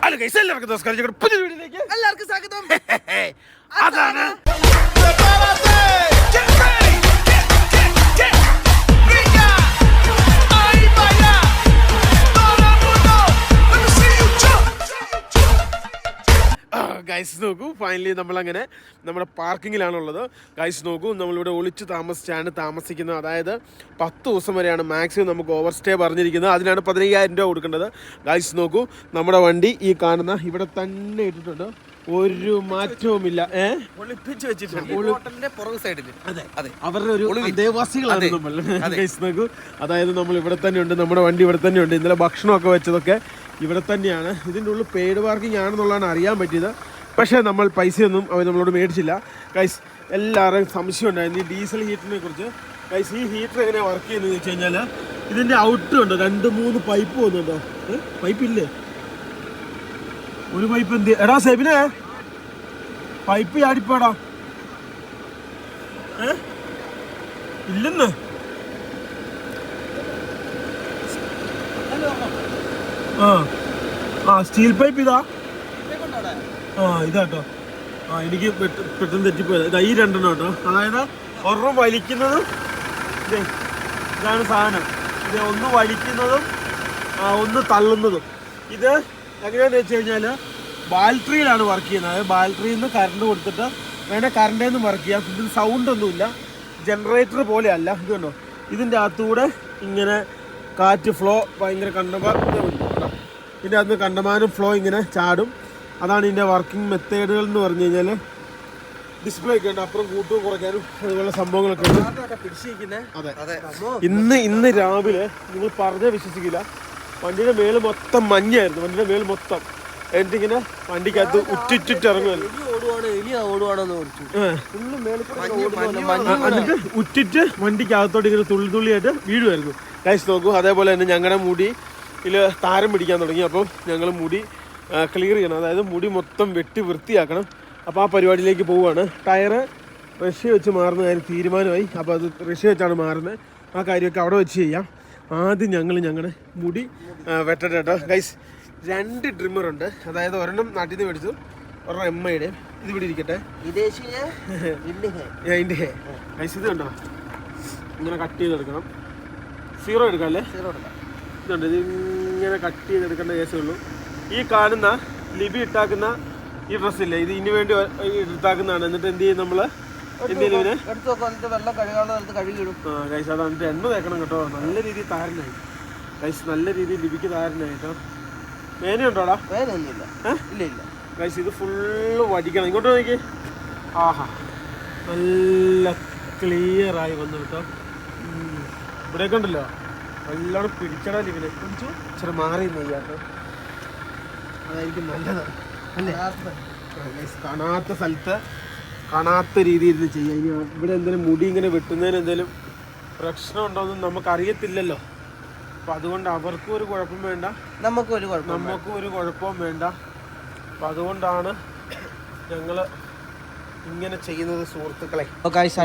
Hello guys, എല്ലാവർക്കും നമസ്കാരം. പുതിയ വീഡിയോയിലേക്ക് എല്ലാവർക്കും സ്വാഗതം. അതാണ് ഗൈസ് നോക്കൂ, ഫൈനലി നമ്മളങ്ങനെ നമ്മുടെ പാർക്കിങ്ങിലാണുള്ളത്. ഗൈസ് നോക്കൂ, നമ്മളിവിടെ ഒളിച്ച് താമസിക്കുന്നത്. അതായത് 10 ദിവസം വരെയാണ് മാക്സിമം നമുക്ക് ഓവർ സ്റ്റേ പറഞ്ഞിരിക്കുന്നത്. അതിനാണ് 15,000 രൂപ കൊടുക്കേണ്ടത്. ഗൈസ് നോക്കൂ, നമ്മുടെ വണ്ടി ഈ കാണുന്ന ഇവിടെ തന്നെ ഇട്ടിട്ടുണ്ട്, ഒരു മാറ്റവുമില്ല. ഒളിപ്പിച്ച് വെച്ചിട്ടുണ്ട് അവരുടെ ഒരു ദേവാസികളാണ് നമ്മൾ. ഗൈസ് നോക്കൂ, അതായത് നമ്മൾ ഇവിടെ തന്നെ ഉണ്ട്, നമ്മുടെ വണ്ടി ഇവിടെ തന്നെ ഉണ്ട്. ഇന്നലെ ഭക്ഷണമൊക്കെ വെച്ചതൊക്കെ ഇവിടെ തന്നെയാണ്. ഇതിൻ്റെ ഉള്ളിൽ പെയ്ഡ് പാർക്കിംഗ് ആണെന്നുള്ളതാണ് അറിയാൻ പറ്റിയത്. പക്ഷേ നമ്മൾ പൈസയൊന്നും അവർ നമ്മളോട് മേടിച്ചില്ല. ഗൈസ് എല്ലാവരുടെയും സംശയം ഉണ്ടായിരുന്നു ഈ ഡീസൽ ഹീറ്ററിനെ കുറിച്ച്. ഗൈസ് ഈ ഹീറ്റർ എങ്ങനെയാണ് വർക്ക് ചെയ്യുന്നതെന്ന് വെച്ച് കഴിഞ്ഞാൽ ഇതിൻ്റെ ഔട്ട് ഉണ്ട്, 2-3 പൈപ്പ് വന്നുണ്ടോ? പൈപ്പില്ലേ? ഒരു പൈപ്പ് എന്ത് എടാ സെബിനെ, പൈപ്പ് ചാടിപ്പോടാ. ഇല്ലെന്ന് സ്റ്റീൽ പൈപ്പ് ഇതാ. ഇതാട്ടോ. എനിക്ക് പെട്ടെന്ന് തെറ്റിപ്പോയത്. ഇതാ ഈ 2 കേട്ടോ. അതായത് ഒരെണ്ണം വലിക്കുന്നതും ഇതാണ് സാധനം. ഇത് ഒന്ന് വലിക്കുന്നതും ഒന്ന് തള്ളുന്നതും. ഇത് എങ്ങനെയാണെന്ന് വെച്ച് കഴിഞ്ഞാൽ ബാറ്ററിയിലാണ് വർക്ക് ചെയ്യുന്നത്. അതായത് ബാറ്ററിയിൽ നിന്ന് കറണ്ട് കൊടുത്തിട്ട് വേണേൽ കറണ്ടിൽ നിന്ന് വർക്ക് ചെയ്യാം. ഇതിന് സൗണ്ടൊന്നുമില്ല, ജനറേറ്റർ പോലെ അല്ല. ഇത് കണ്ടോ, ഇതിൻ്റെ അകത്തൂടെ ഇങ്ങനെ കാറ്റ് ഫ്ലോ ഭയങ്കര ഇതിൻ്റെ അകത്ത് കണ്ടമാനം ഫ്ലോ ഇങ്ങനെ ചാടും. അതാണ് ഇതിൻ്റെ വർക്കിംഗ് മെത്തേഡുകൾ എന്ന് പറഞ്ഞു കഴിഞ്ഞാൽ. ഡിസ്പ്ലേ ഒക്കെ ഉണ്ട്, അപ്പുറം കൂട്ടും കുറയ്ക്കാനും അതുപോലെ സംഭവങ്ങളൊക്കെ ഉണ്ട്. അതെ, ഇന്ന് രാവിലെ നിങ്ങൾ പറഞ്ഞാൽ വിശ്വസിക്കില്ല, വണ്ടിയുടെ മേല് മൊത്തം മഞ്ഞായിരുന്നു. വണ്ടിയുടെ മേല് മൊത്തം എന്നിട്ടിങ്ങനെ വണ്ടിക്കകത്ത് ഉറ്റിട്ടിറങ്ങുമല്ലോ. എന്നിട്ട് ഉറ്റിട്ട് വണ്ടിക്കകത്തോട്ട് ഇങ്ങനെ തുള്ളിയായിട്ട് വീഴുമായിരുന്നു. ഗൈസ് നോക്കൂ, അതേപോലെ തന്നെ ഞങ്ങളുടെ മുടി താരം പിടിക്കാൻ തുടങ്ങി. അപ്പം ഞങ്ങൾ മുടി ക്ലിയർ ചെയ്യണം, അതായത് മുടി മൊത്തം വെട്ടി വൃത്തിയാക്കണം. അപ്പോൾ ആ പരിപാടിയിലേക്ക് പോവുകയാണ്. ടയറ് റഷ്യ വെച്ച് മാറുന്ന കാര്യം തീരുമാനമായി. അപ്പോൾ അത് റഷ്യ വെച്ചാണ് മാറുന്നത്. ആ കാര്യമൊക്കെ അവിടെ വെച്ച് ചെയ്യാം. ആദ്യം ഞങ്ങളുടെ മുടി വെട്ടട്ടെ കേട്ടോ. ഗൈസ് 2 ട്രിമ്മറുണ്ട്. അതായത് ഒരെണ്ണം നാട്ടിൽ നിന്ന് മേടിച്ചു, ഒരെണ്ണം എമ്മയുടെ. ഇത് ഇവിടെ ഇരിക്കട്ടെ. ഗൈസ് ഇത് കണ്ടോ, ഇങ്ങനെ കട്ട് ചെയ്തെടുക്കണം. 0 എടുക്കാം അല്ലേ? 0 എടുക്കാം. ഇതുണ്ട്, ഇതിങ്ങനെ കട്ട് ചെയ്തെടുക്കേണ്ട കേസേ ഉള്ളൂ. ഈ കാണുന്ന ലിബി ഇട്ടാക്കുന്ന ഈ ഡ്രസ്സില്ലേ, ഇത് ഇതിന് വേണ്ടി ഇട്ടാക്കുന്നതാണ്. എന്നിട്ട് എന്ത് ചെയ്യും നമ്മൾ? എന്തെങ്കിലും ഗൈസ് അത് എന്നിട്ട് എണ്ണ തേക്കണം കേട്ടോ. നല്ല രീതിയിൽ താരനായി ഗൈസ്, നല്ല രീതിയിൽ ലിബിക്ക് താരനായി കേട്ടോ. വേനയുണ്ടോടാ? വേനയൊന്നുമില്ല. ഇല്ല ഗൈസ്, ഇത് ഫുള്ള് വടിക്കണം. ഇങ്ങോട്ട് നോക്കി. ആഹാ, നല്ല ക്ലിയറായി വന്നു കേട്ടോ. ഇവിടെയൊക്കെ ഉണ്ടല്ലോ നല്ലോണം പിടിച്ചടാ ലിബിനെ. പിടിച്ചു ഇച്ചിരി മാറി നെയ്യാട്ടോ, അതായിരിക്കും നല്ലത് അല്ലേ? കാണാത്ത സ്ഥലത്ത് കാണാത്ത രീതിയിൽ ഇത് ചെയ്യാം. ഇനി ഇവിടെ എന്തെങ്കിലും മുടി ഇങ്ങനെ വെട്ടുന്നതിന് എന്തെങ്കിലും പ്രശ്നം ഉണ്ടോയെന്നും നമുക്കറിയത്തില്ലല്ലോ. അപ്പം അതുകൊണ്ട് അവർക്കും ഒരു കുഴപ്പം വേണ്ട, നമുക്കും ഒരു കുഴപ്പവും വേണ്ട. അപ്പം അതുകൊണ്ടാണ് ഞങ്ങൾ ഇങ്ങനെ ചെയ്യുന്നത് സുഹൃത്തുക്കളെ.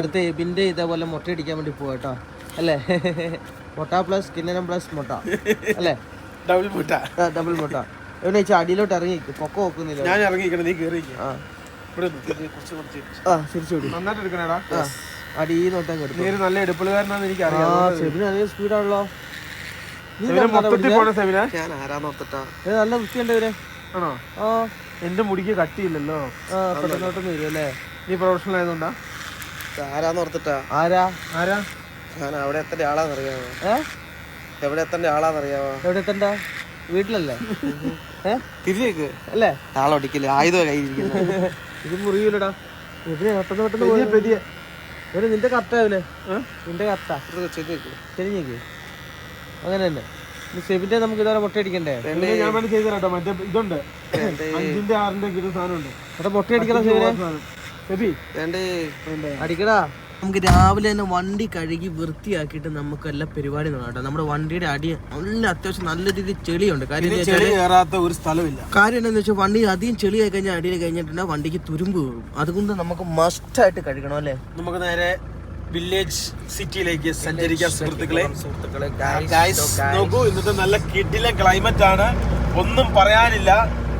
അടുത്ത എബിൻ്റെ ഇതേപോലെ മുട്ടയടിക്കാൻ വേണ്ടി പോവാ കേട്ടോ, അല്ലേ? മുട്ട പ്ലസ് കിന്നരം പ്ലസ് മുട്ട അല്ലേ? ഡബിൾ മുട്ട. എവിടെ അടിയിലോട്ട് ഇറങ്ങി പൊക്ക നോക്കുന്നില്ല. ഞാൻ ഇറങ്ങിക്കണം, നീ കയറി. നന്നായിട്ട് എടുക്കണേടാ. അടി നോട്ടാൻ നീ നല്ല എടുപ്പുകാരനാന്ന് എനിക്ക് അറിയാം. നല്ല സ്പീഡാണല്ലോ. ഞാൻ നല്ല വൃത്തിയുണ്ട് ഇവരെ. ആണോ? എന്റെ മുടിക്ക് കട്ടിയില്ലല്ലോ. പെട്ടെന്നോട്ടൊന്നും വരും അല്ലേ? നീ പ്രൊഫഷണൽ ആയതുകൊണ്ടാ? ആരാന്നോർത്തിട്ടാ? ആരാ ഞാൻ അവിടെ എത്തേണ്ട ആളാന്നറിയാമോ? എവിടെ എത്തേണ്ട ആളാന്നറിയാമോ? എവിടെ എത്തണ്ട? വീട്ടിലല്ലേ? തിരിച്ചേക്ക് അല്ലേ? ആളൊടിക്കില്ല, ആയുധം കയ്യിരിക്കുന്നത്. ഇത് മുറിയൂലടാ. പെട്ടെന്ന് നിന്റെ കറക്റ്റാവില്ലേ? നിന്റെ കറക്റ്റാ ചെരിഞ്ഞേക്ക്. അങ്ങനെ തന്നെ സെബിന്റെ നമുക്ക് ഇതുവരെ മുട്ടയടിക്കണ്ടേ? ഞാൻ വേണ്ടി ചെയ്തു കേട്ടോ. മറ്റേ ഇതുണ്ട്, 5-ന്റെ 6-ന്റെ സാധനം ഉണ്ട്. മുട്ടയടിക്കണം സെബി, അടിക്കടാ. നമുക്ക് രാവിലെ തന്നെ വണ്ടി കഴുകി വൃത്തിയാക്കിയിട്ട് നമുക്ക് എല്ലാ പരിപാടി നോക്കാം. നമ്മുടെ വണ്ടിയുടെ അടി നല്ല അത്യാവശ്യം നല്ല രീതിയിൽ ചെളിയുണ്ട്. കാര്യം ഒരു സ്ഥലമില്ല. കാര്യം എന്താണെന്ന് വെച്ചാൽ വണ്ടി അധികം ചെളിയായി കഴിഞ്ഞാൽ അടിയിൽ കഴിഞ്ഞിട്ടുണ്ടെങ്കിൽ വണ്ടിക്ക് തുരുമ്പ് കയറും. അതുകൊണ്ട് നമുക്ക് മസ്റ്റായിട്ട് കഴുകണം അല്ലേ? നമുക്ക് നേരെ വില്ലേജ് സിറ്റിയിലേക്ക് സഞ്ചരിക്കാം സുഹൃത്തുക്കളെ. നോക്കൂ, ഇന്നത്തെ നല്ല കിടിലൻ ക്ലൈമറ്റ് ആണ്, ഒന്നും പറയാനില്ല.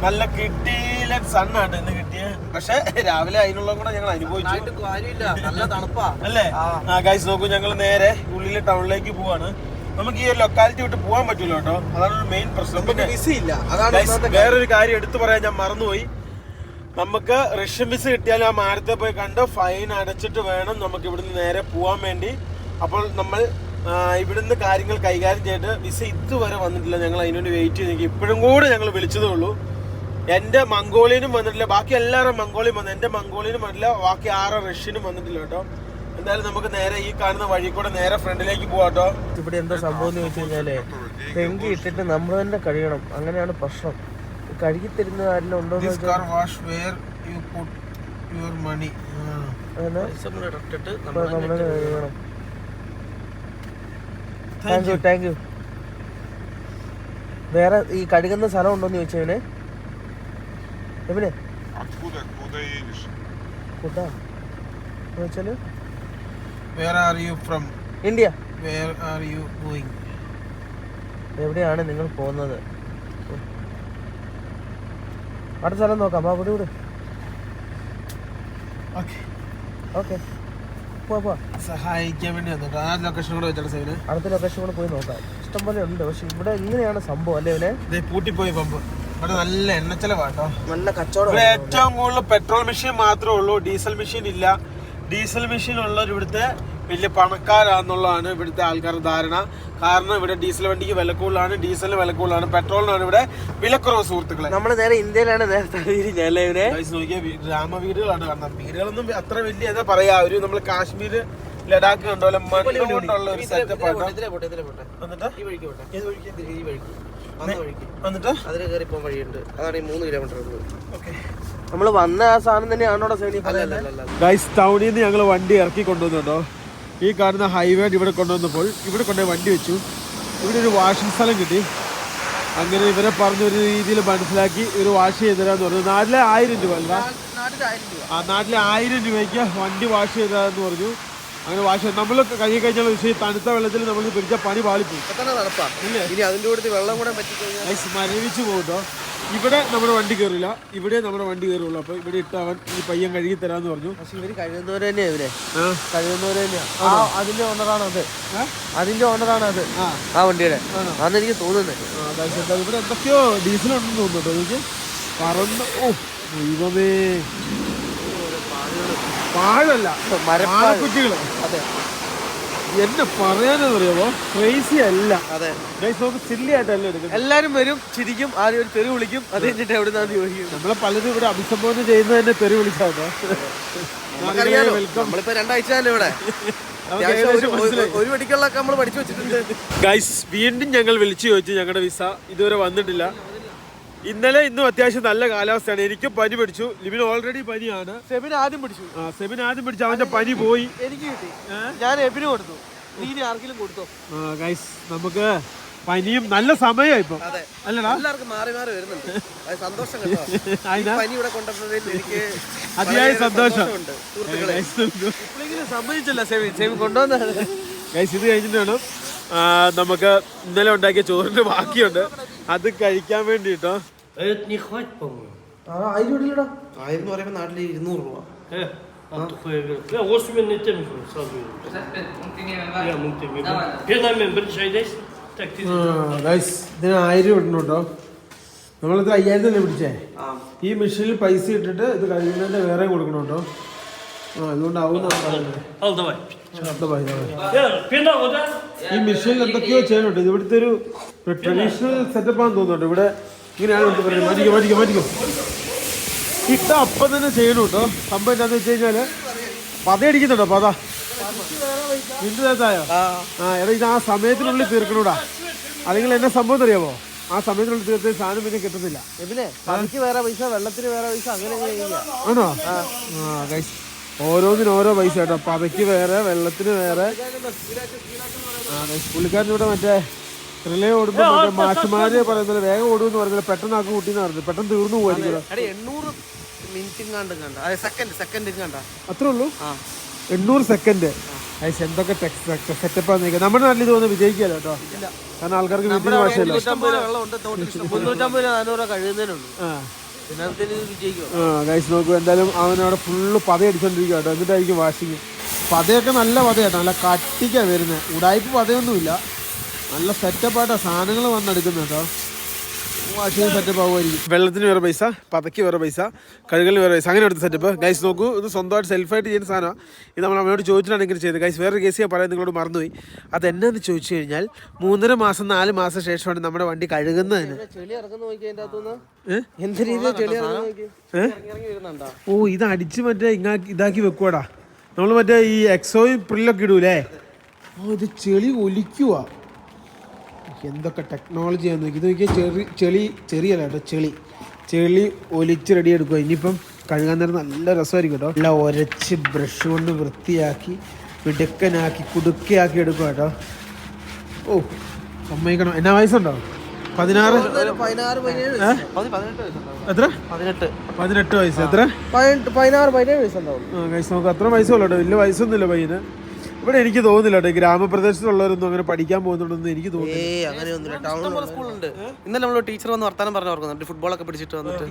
നല്ല കിട്ടിയില്ല സണ്ണാണ് ഇന്ന് കിട്ടിയ. പക്ഷെ രാവിലെ അതിനുള്ള കൂടെ ഞങ്ങൾ അനുഭവിച്ചു. നല്ല തണുപ്പാ അല്ലേ? ഗൈസ് നോക്കൂ, ഞങ്ങൾ നേരെ ഉള്ളിലെ ടൗണിലേക്ക് പോവാണ്. നമുക്ക് ഈ ഒരു ലൊക്കാലിറ്റി വിട്ട് പോകാൻ പറ്റൂല കേട്ടോ, അതാണ് ഒരു മെയിൻ പ്രശ്നം. പിന്നെ വേറൊരു കാര്യം എടുത്തു പറയാൻ ഞാൻ മറന്നുപോയി. നമുക്ക് റഷ്യൻ വിസ കിട്ടിയാലും ആ മാരത്തെ പോയി കണ്ട് ഫൈൻ അടച്ചിട്ട് വേണം നമുക്ക് ഇവിടുന്ന് നേരെ പോകാൻ വേണ്ടി. അപ്പോൾ നമ്മൾ ഇവിടുന്ന് കാര്യങ്ങൾ കൈകാര്യം ചെയ്തിട്ട് വിസ ഇതുവരെ വന്നിട്ടില്ല. ഞങ്ങൾ അതിനുവേണ്ടി വെയിറ്റ് ചെയ്ത് നിൽക്കും. ഇപ്പോഴും കൂടെ ഞങ്ങൾ വിളിച്ചതേ ഉള്ളൂ. എൻ്റെ മംഗോളിയനും വന്നിട്ടില്ല, ബാക്കി എല്ലാവരും മംഗോളിയും വന്നു. എൻ്റെ മംഗോളിയനും വന്നില്ല, ബാക്കി 6 റഷ്യനും വന്നിട്ടില്ല കേട്ടോ. എന്തായാലും നമുക്ക് നേരെ ഈ കാണുന്ന വഴി കൂടെ നേരെ ഫ്രണ്ടിലേക്ക് പോവാട്ടോ. ഇവിടെ എന്താ സംഭവം എന്ന് വെച്ച് കഴിഞ്ഞാല് പെങ്കി ഇട്ടിട്ട് നമ്മൾ തന്നെ കഴിയണം, അങ്ങനെയാണ് പ്രശ്നം. കഴുകി തരുന്ന ആരെല്ലാം ഉണ്ടോ? Thank you. വേറെ ഈ കഴുകുന്ന സ്ഥലം ഉണ്ടോന്ന് ചോദിച്ചവനെ എവിടെ കൂട്ടാ ചോദിച്ചാല് Where are you from? India. Where are you going? എവിടെയാണ് നിങ്ങൾ പോകുന്നത്? അടുത്ത സ്ഥലം നോക്കാം. വാ, വിട്. ഓക്കെ പോവാ. സഹായിക്കാൻ വേണ്ടി വന്നിട്ട് ആ ലൊക്കേഷൻ കൂടെ വെച്ചാൽ സൈഡ് അടുത്ത ലൊക്കേഷൻ കൂടെ പോയി നോക്കാം. ഇഷ്ടംപോലെ ഉണ്ട്. പക്ഷെ ഇവിടെ എങ്ങനെയാണ് സംഭവം അല്ലേ? ഇവനെ പൂട്ടിപ്പോയി പമ്പ്. ഇവിടെ നല്ല എണ്ണച്ചെലവാട്ടോ, നല്ല കച്ചവടം. ഇവിടെ ഏറ്റവും കൂടുതൽ പെട്രോൾ മെഷീൻ മാത്രമേ ഉള്ളൂ, ഡീസൽ മെഷീൻ ഇല്ല. ഡീസൽ മെഷീൻ ഉള്ളവർ ഇവിടുത്തെ വലിയ പണക്കാരാന്നുള്ളതാണ് ഇവിടുത്തെ ആൾക്കാരുടെ ധാരണ. കാരണം ഇവിടെ ഡീസൽ വണ്ടിക്ക് വില കൂടുതലാണ്, ഡീസലിന് വില കൂടുതലാണ്, പെട്രോളിനാണ് ഇവിടെ വിലക്കുറവ്. സുഹൃത്തുക്കളെ, നമ്മള് നേരെ ഇന്ത്യയിലാണ് നോക്കിയ ഗ്രാമവീടുകളാണ് കാണുന്നത്. വീടുകളൊന്നും അത്ര വലിയ എന്താ പറയാ, ഒരു നമ്മൾ കാശ്മീർ ലഡാക്ക് കണ്ടോലെ മണ്ണ് കൊണ്ടുള്ള ഒരു സെറ്റപ്പ് ആണ്. നമ്മള് വന്ന ആ സാധനം തന്നെയാണോ ഗൈസ്? ടൗണിൽ നിന്ന് ഞങ്ങൾ വണ്ടി ഇറക്കി കൊണ്ടുവന്നുണ്ടോ. ഈ കാണുന്ന ഹൈവേ ഇവിടെ കൊണ്ടുവന്നപ്പോൾ ഇവിടെ കൊണ്ടുപോയി വണ്ടി വെച്ചു. ഇവിടെ ഒരു വാഷിംഗ് സ്ഥലം കിട്ടി. അങ്ങനെ ഇവരെ പറഞ്ഞൊരു രീതിയിൽ മനസ്സിലാക്കി ഒരു വാഷ് ചെയ്തുതരാന്ന് പറഞ്ഞു. നാട്ടിലെ 1000 രൂപ അല്ല, നാട്ടിലെ 1000 രൂപയ്ക്ക് വണ്ടി വാഷ് ചെയ്തരാന്ന് പറഞ്ഞു. അങ്ങനെ വാഷ് നമ്മൾ കഴുകി കഴിഞ്ഞാൽ വിഷയം തണുത്ത വെള്ളത്തിൽ നമ്മൾ പിടിച്ച പണി പാളിപ്പോയി. മരവിച്ച് പോകുട്ടോ. ഇവിടെ നമ്മുടെ വണ്ടി കയറില്ല, ഇവിടെ നമ്മുടെ വണ്ടി കയറുള്ളൂ. അപ്പൊ ഇവിടെ ഇട്ട് അവൻ ഈ പയ്യൻ കഴുകി തരാന്ന് പറഞ്ഞു. പക്ഷെ ഇവര് കഴിയുന്നവര് തന്നെയാ, ഇവരെ കഴിയുന്നവര് തന്നെയാ. അതിന്റെ ഓണറാണ് അത്, അതിന്റെ ഓണറാണ് അത്, ആ വണ്ടിയുടെ അന്ന് എനിക്ക് തോന്നുന്നത്. ഇവിടെ എന്തൊക്കെയോ ഡീസൽ ഉണ്ടെന്ന് തോന്നുന്നുട്ടോ എനിക്ക്. പറന്ന് ദൈവമേ, പാഴല്ല മരക്കുറ്റികള്. അതെ, എന്നെ പറയാനെന്നറിയാമോ, ക്രേസി അല്ല. അതെ, സില്ലി ആയിട്ടല്ല എടുക്കുന്നത്. എല്ലാരും വരും, ചിരിക്കും, ആദ്യം ഒരു തെറി വിളിക്കും, അത് കഴിഞ്ഞിട്ട് എവിടെ നിന്നാണ് ചോദിക്കും. നമ്മളെ പലരും ഇവിടെ അഭിസംബോധന ചെയ്യുന്നത് തന്നെ തെറി വിളിച്ചാട്ടോ. നമ്മളിപ്പോ 2 ആഴ്ച ഇവിടെ ഒരു വെടിക്കുള്ളൊക്കെ നമ്മൾ പഠിച്ചു വെച്ചിട്ടുണ്ട്. ഗൈസ്, വീണ്ടും ഞങ്ങൾ വിളിച്ചു ചോദിച്ചു, ഞങ്ങളുടെ വിസ ഇതുവരെ വന്നിട്ടില്ല. ഇന്നലെ ഇന്നും അത്യാവശ്യം നല്ല കാലാവസ്ഥയാണ്. എനിക്ക് പനി പിടിച്ചു, ലിബിന് ഓൾറെഡി പനിയാണ്. സെബിൻ ആദ്യം പിടിച്ചു, അവന്റെ പനി പോയി. എനിക്ക് കിട്ടി, ഞാൻ എബിന് കൊടുത്തു. നീ ആർക്കെങ്കിലും കൊടുത്തോ? ഗൈസ്, നമുക്ക് പനിയും നല്ല സമയം ഇപ്പൊ അല്ലടാ, എല്ലാവർക്കും മാറി മാറി വരുന്നുണ്ട്. സന്തോഷം അതിയായ സന്തോഷം സംഭവിച്ചില്ല. സെബിൻ കൊണ്ടുവന്ന ഗൈസ്, ഇത് കഴിഞ്ഞിട്ട് വേണം നമുക്ക് ഇന്നലെ ഉണ്ടാക്കിയ ചോറിന്റെ ബാക്കിയുണ്ട്, അത് കഴിക്കാൻ വേണ്ടിട്ടോ. 1000 പറയുമ്പോ നാട്ടില് 200 രൂപ. ഇതിന് 1000 ഇടണം കേട്ടോ. നമ്മളിത് 5000 തന്നെ പിടിച്ചേ. ഈ മെഷീനിൽ പൈസ ഇട്ടിട്ട് ഇത് കഴിയുന്നതിന്റെ വേറെ കൊടുക്കണം കേട്ടോ. അതുകൊണ്ടാവും ഈ മെഷീനിൽ എന്തൊക്കെയോ ചെയ്യാനുണ്ട്. ഇത് ഇവിടുത്തെ ഒരു ട്രഡീഷണൽ സെറ്റപ്പാന്ന് തോന്നുന്നുണ്ട്. ഇവിടെ ഇങ്ങനെയാണ് മാറ്റിക്കോ ഇട്ട അപ്പം തന്നെ ചെയ്യണം കേട്ടോ. സംഭവം എന്താന്ന് വെച്ച് കഴിഞ്ഞാല് പതയടിക്കുന്നുണ്ടോ? പത നിന്റെ നേരത്തായോ? എടാ, ഇത് ആ സമയത്തിനുള്ളിൽ തീർക്കണൂടാ, അല്ലെങ്കിൽ എന്നെ സംഭവം അറിയാമോ? ആ സമയത്തിനുള്ളിൽ തീർത്ത സാധനം പിന്നെ കിട്ടുന്നില്ല. പണിക്ക് വേറെ പൈസ, വെള്ളത്തിന് വേറെ പൈസ, അങ്ങനെ ആണോ? ഓരോന്നിനും ഓരോ പൈസ കേട്ടോ. പതയ്ക്ക് വേറെ, വെള്ളത്തിന് വേറെ. പുള്ളിക്കാരൻ ഇവിടെ മറ്റേ റിലേ ഓടുമ്പോ മാഷുമാര് പറയുന്നത് വേഗം ഓടുമെന്ന് പറഞ്ഞാൽ പെട്ടെന്ന് ആക്കി കൂട്ടിന്ന് പറഞ്ഞത് പെട്ടെന്ന് തീർന്നു പോയിരിക്കും. 800 മിനിറ്റ് അത്രേ ഉള്ളൂ. 800 സെക്കൻഡ്. ഗൈസ് എന്തൊക്കെ സെറ്റപ്പാന്ന് നോക്കുക. നമ്മുടെ നാട്ടിൽ ഇതൊന്നും വിജയിക്കാലോ കേട്ടോ, കാരണം ആൾക്കാർക്ക് വീട്ടിൽ ഭാഷയല്ലോ. 350 400 കഴിയുന്നതിനുള്ളൂ. ഗൈസ് നോക്കൂ, എന്തായാലും അവനവിടെ ഫുള്ള് പത അടിച്ചോണ്ടിരിക്കുക കേട്ടോ. എന്നിട്ടായിരിക്കും വാഷിങ്. പതയൊക്കെ നല്ല പതയാട്ടോ, നല്ല കട്ടിക്കാണ് വരുന്നത്. ഉടായ്പ പതയൊന്നുമില്ല, നല്ല സെറ്റപ്പായിട്ടാണ് സാധനങ്ങൾ വന്നെടുക്കുന്നത് കേട്ടോ. വാഷിങ് സെറ്റപ്പ് ആവുമായിരിക്കും. വെള്ളത്തിന് വേറെ പൈസ, പതയ്ക്ക് വേറെ പൈസ, കഴുകലിന് വേറെ പൈസ, അങ്ങനെ എടുത്ത സെറ്റപ്പ്. ഗൈസ് നോക്കൂ, ഇത് സ്വന്തമായിട്ട് സെൽഫായിട്ട് ചെയ്യുന്ന സാധനമാണ്. ഇത് നമ്മൾ അമ്മയോട് ചോദിച്ചിട്ടാണ് ഇങ്ങനെ ചെയ്തത്. ഗൈസ് വേറൊരു കേസ് ഞാൻ പറയാൻ നിങ്ങളോട് മറന്നുപോയി. അതെന്നാന്ന് ചോദിച്ചു കഴിഞ്ഞാൽ 3.5 മാസം 4 മാസം ശേഷമാണ് നമ്മുടെ വണ്ടി കഴുകുന്നതിന്. ഓ, ഇത് അടിച്ച് മറ്റേ ഇതാക്കി വെക്കുവാടാ. നമ്മൾ മറ്റേ ഈ എക്സോയും പ്രില്ലൊക്കെ ഇടൂലേ. ഇത് ചെളി ഒലിക്കുവാ. എന്തൊക്കെ ടെക്നോളജിയാന്ന് നോക്കി. ഇത് നോക്കിയാൽ ചെറിയല്ല കേട്ടോ, ചെളി ഒലിച്ച് റെഡി എടുക്കുക. ഇനിയിപ്പം കഴുകാൻ നേരം നല്ല രസമായിരിക്കും കേട്ടോ. എല്ലാം ഒരച്ച് ബ്രഷ് കൊണ്ട് വൃത്തിയാക്കി മിടുക്കനാക്കി കുടുക്കയാക്കി എടുക്കുക കേട്ടോ. ഓ സമ്മതിക്കണം. എന്നാ വയസ്സുണ്ടോ? 16 എത്ര? 18 വയസ്സ്. എത്ര? 16-17 വയസ്സുണ്ടാവും. നമുക്ക് അത്ര വയസ്സുള്ളൂ കേട്ടോ, വലിയ വയസ്സൊന്നുമില്ല പയ്യന്. ഇവിടെ എനിക്ക് തോന്നുന്നില്ല കേട്ടോ, ഗ്രാമപ്രദേശത്തുള്ളവരൊന്നും അങ്ങനെ പഠിക്കാൻ പോകുന്നുണ്ടെന്ന് എനിക്ക് തോന്നുന്നു. സ്കൂളുണ്ട്. ഇന്നലെ നമ്മൾ ടീച്ചർ വന്ന് വർത്താനം പറഞ്ഞു ഓർക്കുന്നുണ്ട്, ഫുട്ബോളൊക്കെ പിടിച്ചിട്ട് വന്നിട്ട്.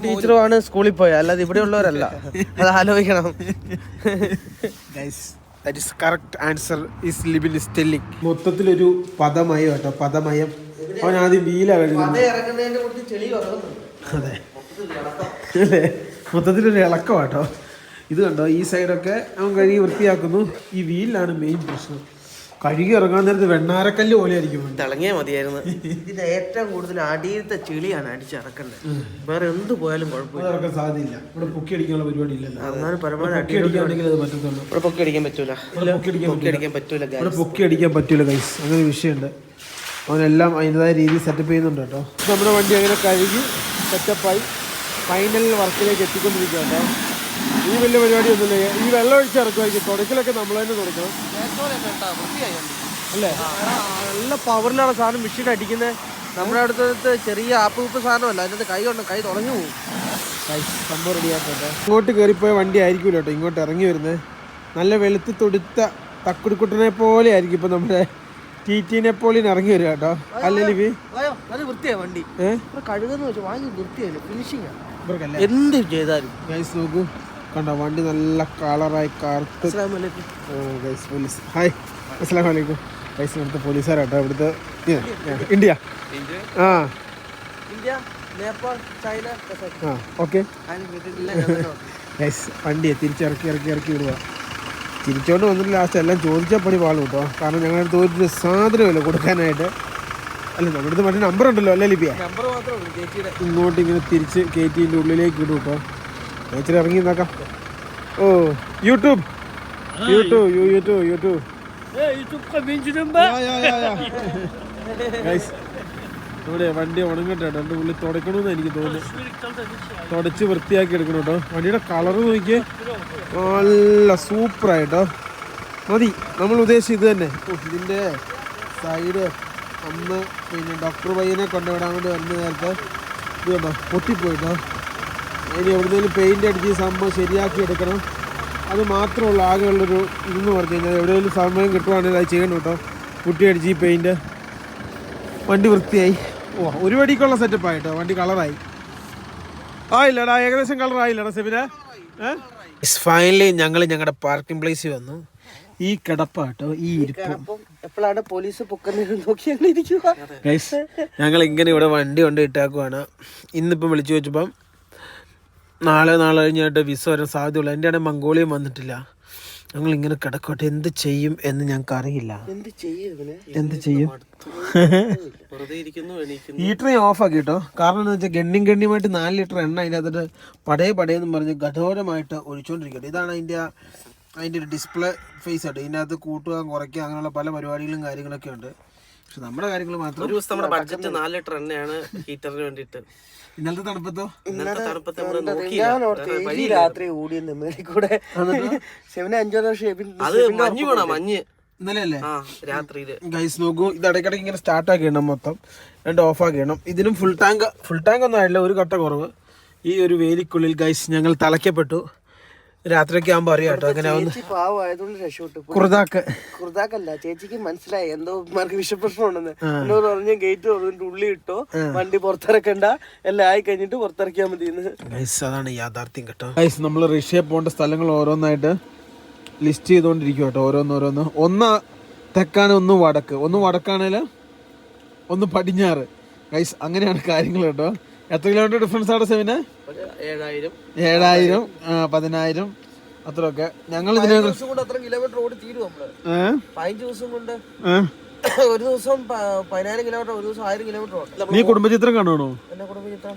ടീച്ചറുമാണ് സ്കൂളിൽ പോയത്, അല്ലാതെ ഇവിടെ ഉള്ളവരല്ല. അത് ആലോചിക്കണം. That is correct answer is Libin is telling. മൊത്തത്തിലൊരു പദമയം കേട്ടോ, പദമയം. അവൻ ആദ്യം വീലാണ് കഴുകുന്നത്. അതെ അല്ലേ, മൊത്തത്തിലൊരു ഇളക്കം കേട്ടോ. ഇത് കണ്ടോ, ഈ സൈഡൊക്കെ അവൻ കഴുകി വൃത്തിയാക്കുന്നു. ഈ വീലിലാണ് മെയിൻ പ്രശ്നം. കഴുകി ഇറങ്ങാൻ നേരത്ത് വെണ്ണാരക്കല്ല് പോലെ ആയിരിക്കും. തിളങ്ങിയാൽ മതിയായിരുന്നു. ഇതിന്റെ ഏറ്റവും കൂടുതൽ അടിയിലത്തെ ചെളിയാണ് അടിച്ചിറക്കേണ്ടത്. വേറെ എന്ത് പോയാലും കുഴപ്പമില്ല, ഇറക്കാൻ സാധ്യതയില്ല. ഇവിടെ പൊക്കി അടിക്കാനുള്ള പരിപാടി ഇല്ലല്ലോ. എന്നാലും പരമാവധി അടിക്കുകയാണെങ്കിൽ അത് പറ്റത്തുള്ളൂ. ഇവിടെ പൊക്കി അടിക്കാൻ പറ്റൂല, ഇവിടെ പൊക്കി അടിക്കാൻ പറ്റൂല ഗൈസ്. അങ്ങനെ ഒരു വിഷയമുണ്ട്. അവനെല്ലാം അതിൻ്റെതായ രീതിയിൽ സെറ്റപ്പ് ചെയ്യുന്നുണ്ട് കേട്ടോ. നമ്മുടെ വണ്ടി അങ്ങനെ കഴുകി സെറ്റപ്പായി ഫൈനൽ വർക്കിലേക്ക് എത്തിക്കൊണ്ടിരിക്കുക കേട്ടോ. ഈ വലിയ പരിപാടിയൊന്നുമില്ല. ഈ വെള്ളം ഒഴിച്ച് ഇറക്കുമായിരിക്കും. തുടക്കലൊക്കെ നമ്മൾ തന്നെ തുടക്കണം അല്ലേ. നല്ല പവറിലാണ് സാധനം മെഷീൻ അടിക്കുന്നത്. നമ്മുടെ അടുത്തടുത്ത് ചെറിയ ആപ്പ് സാധനമല്ല, അതിനകത്ത് കൈ തുടങ്ങി പോകും. സംഭവം റെഡിയാക്കട്ടെ. ഇങ്ങോട്ട് കയറിപ്പോയ വണ്ടി ആയിരിക്കുമല്ലോ കേട്ടോ ഇങ്ങോട്ട് ഇറങ്ങി വരുന്നത്. നല്ല വെളുത്ത് തൊടുത്ത തക്കുടിക്കുട്ടനെ പോലെ ആയിരിക്കും ഇപ്പൊ നമ്മുടെ TT നെപ്പോളിയൻ ഇറങ്ങി വരിക കേട്ടോ. അല്ലെങ്കിൽ വൃത്തിയായി വണ്ടി കഴുകുന്ന വെച്ചാൽ വാങ്ങി വൃത്തിയായി ഫിനിഷിംഗ് എന്ത് ചെയ്താലും. ഗൈസ് നോക്കൂ, കണ്ടോ വണ്ടി നല്ല കളറായി കറുത്ത്. പോലീസ് ഹായ്, അസ്സലാമു അലൈക്കും. ഗൈസ് ഇവിടുത്തെ പോലീസുകാരാട്ടോ, ഇവിടുത്തെ India. Nepal, China. Okay guys വണ്ടിയെ തിരിച്ചിറക്കി വിടുക. തിരിച്ചോണ്ട് വന്നിട്ട് ലാസ്റ്റ് എല്ലാം ചോദിച്ചാൽ പണി പാളും കേട്ടോ. കാരണം ഞങ്ങളുടെ അടുത്ത് ഒരു സാധനമില്ല കൊടുക്കാനായിട്ട്. അല്ല നമ്മുടെ അടുത്ത് മറ്റേ നമ്പർ ഉണ്ടല്ലോ അല്ലേ ലിപിയ, ഇങ്ങോട്ട് ഇങ്ങനെ തിരിച്ച് കയറ്റിൻ്റെ ഉള്ളിലേക്ക് ഇടും കേട്ടോ. ചേച്ചി ഇറങ്ങി നോക്കാം. ഓ യൂട്യൂബ് നമ്മുടെ വണ്ടി ഉണങ്ങട്ടെ കേട്ടോ. എൻ്റെ ഉള്ളിൽ തുടക്കണമെന്ന് എനിക്ക് തോന്നുന്നു. തുടച്ച് വൃത്തിയാക്കി എടുക്കണം കേട്ടോ. വണ്ടിയുടെ കളറ് നോക്കിയേ, നല്ല സൂപ്പറായിട്ടോ. മതി, നമ്മൾ ഉദ്ദേശിച്ചത് ഇത് തന്നെ. ഇതിൻ്റെ സൈഡ് അന്ന് പിന്നെ ഡോക്ടർ പയ്യനെ കൊണ്ടുവിടാൻ വേണ്ടി വരുന്ന നേരത്തെ ഇത് കേട്ടോ പൊട്ടിപ്പോയിട്ടോ. അതിന് എവിടുന്നേലും പെയിൻ്റ് അടിച്ച് സംഭവം ശരിയാക്കി എടുക്കണം. അത് മാത്രമുള്ള ആകെയുള്ളൊരു ഇതെന്ന് പറഞ്ഞു കഴിഞ്ഞാൽ എവിടെയെങ്കിലും സമയം കിട്ടുവാണെങ്കിൽ അത് ചെയ്യണം കേട്ടോ. പുട്ടി അടിച്ച് ഈ പെയിൻറ്റ് വണ്ടി വൃത്തിയായി. ഒരു വടിക്കുള്ള സെറ്റപ്പായിട്ടോ. വണ്ടി കളറായി ആയില്ലടാ, ഏകദേശം കളറായില്ലടാ സെബിനെ. ഫൈനലി ഞങ്ങൾ ഞങ്ങളുടെ പാർക്കിംഗ് പ്ലേസിൽ വന്നു. ഈ കിടപ്പാട്ടോ, ഈ ഇരിപ്പ് എപ്പോഴാണ് പോലീസ് നോക്കി ഞങ്ങൾ ഇങ്ങനെ ഇവിടെ വണ്ടി കൊണ്ട് ഇട്ടാക്കുവാണ്. ഇന്നിപ്പം വിളിച്ചു വെച്ചപ്പം നാളെ കഴിഞ്ഞായിട്ട് വിസ വരാൻ സാധ്യതയുള്ളൂ. എൻ്റെ ആണെങ്കിൽ മംഗോളിയം വന്നിട്ടില്ല. ഞങ്ങൾ ഇങ്ങനെ കിടക്കോട്ടെ, എന്ത് ചെയ്യും എന്ന് ഞങ്ങൾക്ക് അറിയില്ല. എന്ത് ചെയ്യും? ഹീറ്റർ ഓഫ് ആക്കി കേട്ടോ. കാരണം എന്താ വെച്ചാൽ ഗണ്യമായിട്ട് 4 ലിറ്റർ എണ്ണ അതിനകത്തിട്ട് പടയെന്ന് പറഞ്ഞ് കഠോരമായിട്ട് ഒഴിച്ചുകൊണ്ടിരിക്കട്ടെ. ഇതാണ് അതിൻ്റെ ഒരു ഡിസ്പ്ലേ ഫേസ് ആയിട്ട്. ഇതിനകത്ത് കൂട്ടുക കുറയ്ക്കുക അങ്ങനെയുള്ള പല പരിപാടികളും കാര്യങ്ങളൊക്കെ ഉണ്ട്. പക്ഷെ നമ്മുടെ കാര്യങ്ങൾ മാത്രം. ഒരു ദിവസം നമ്മുടെ ബഡ്ജറ്റ് 4 ലിറ്റർ എണ്ണയാണ് ഹീറ്ററിന് വേണ്ടിയിട്ട്. ഇന്നലത്തെ തണുപ്പത്തോ? രാത്രി ഓടിയെന്ന് മേളിൽ കൂടെ ഇന്നലെയല്ലേ രാത്രിയില്. ഗൈസ് നോക്കൂ, ഇത് ഇടയ്ക്കിടയ്ക്ക് ഇങ്ങനെ സ്റ്റാർട്ട് ആക്കിയിടണം, മൊത്തം രണ്ട് ഓഫ് ആക്കിയിടണം. ഇതിനും ഫുൾ ടാങ്ക് ഒന്നും ആയില്ല, ഒരു കട്ട കുറവ്. ഈ ഒരു വേലിക്കുള്ളിൽ ഗൈസ് ഞങ്ങൾ തളയ്ക്കപ്പെട്ടു. രാത്രിയൊക്കെ ആകുമ്പോ അറിയാം കേട്ടോ. അങ്ങനെ പാവമായതുകൊണ്ട് രക്ഷപ്പെട്ടു. കുറുതാക്കല്ല, ചേച്ചിക്ക് മനസ്സിലായി എന്തോ മാർക്ക് വിഷപ്രശ്നം ഉണ്ടെന്ന്. എന്നോട് പറഞ്ഞ ഗേറ്റ് തുറന്നിട്ട് ഉള്ളി ഇട്ടോ, വണ്ടി പുറത്തിറക്കണ്ട, എല്ലാം ആയി കഴിഞ്ഞിട്ട് പുറത്തിറക്കിയാൽ മതി. അതാണ് യാഥാർത്ഥ്യം കേട്ടോ. നമ്മൾ റഷ്യ പോകേണ്ട സ്ഥലങ്ങൾ ഓരോന്നായിട്ട് ലിസ്റ്റ് ചെയ്തുകൊണ്ടിരിക്കും കേട്ടോ. ഓരോന്ന് ഒന്ന് തെക്കാണ്, ഒന്ന് വടക്ക്, ഒന്ന് വടക്കാണേല് ഒന്ന് പടിഞ്ഞാറ്. ഗൈസ് അങ്ങനെയാണ് കാര്യങ്ങൾ കേട്ടോ. എത്ര കിലോമീറ്റർ ഡിഫറൻസ് ആണ് സെവിന്? 7000, 10,000 അത്രയൊക്കെ. ഞങ്ങൾ കിലോമീറ്റർ ഓടി തീരും നമ്മള്. 15 ദിവസം കൊണ്ട് ഒരു ദിവസം 10,000 കിലോമീറ്റർ, ഒരു ദിവസം 1000 കിലോമീറ്റർ. നീ കുടുംബചിത്രം കാണണോ? എന്റെ കുടുംബചിത്രം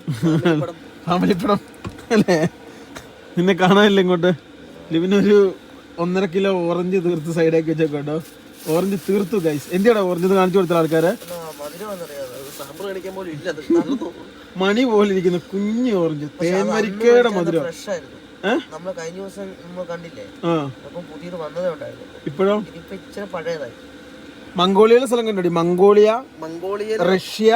ഫാമിലിപ്പടം അല്ലേ? നിന്നെ കാണാനില്ല ഇങ്ങോട്ട്. ലിവിനൊരു 1.5 കിലോ ഓറഞ്ച് തീർത്ത് സൈഡാക്കി വെച്ചേക്കോട്ടോ. ഓറഞ്ച് തീർത്തു ഗൈസ്. എന്തിനാ ഓറഞ്ച് കാണിച്ചു കൊടുത്ത ആൾക്കാരെ? മണി പോലെ ഇരിക്കുന്ന കുഞ്ഞു ഓറഞ്ച്, തേൻവരിക്കയുടെ മധുരം. നമ്മള് കഴിഞ്ഞ ദിവസം നമ്മൾ കണ്ടില്ലേ, പുതിയത് വന്നതേ ഉണ്ടായിരുന്നു. ഇപ്പോഴോ ഇച്ചിരി പഴയതായി. മംഗോളിയയിലെ സ്ഥലം കണ്ടു. മംഗോളിയ, റഷ്യ,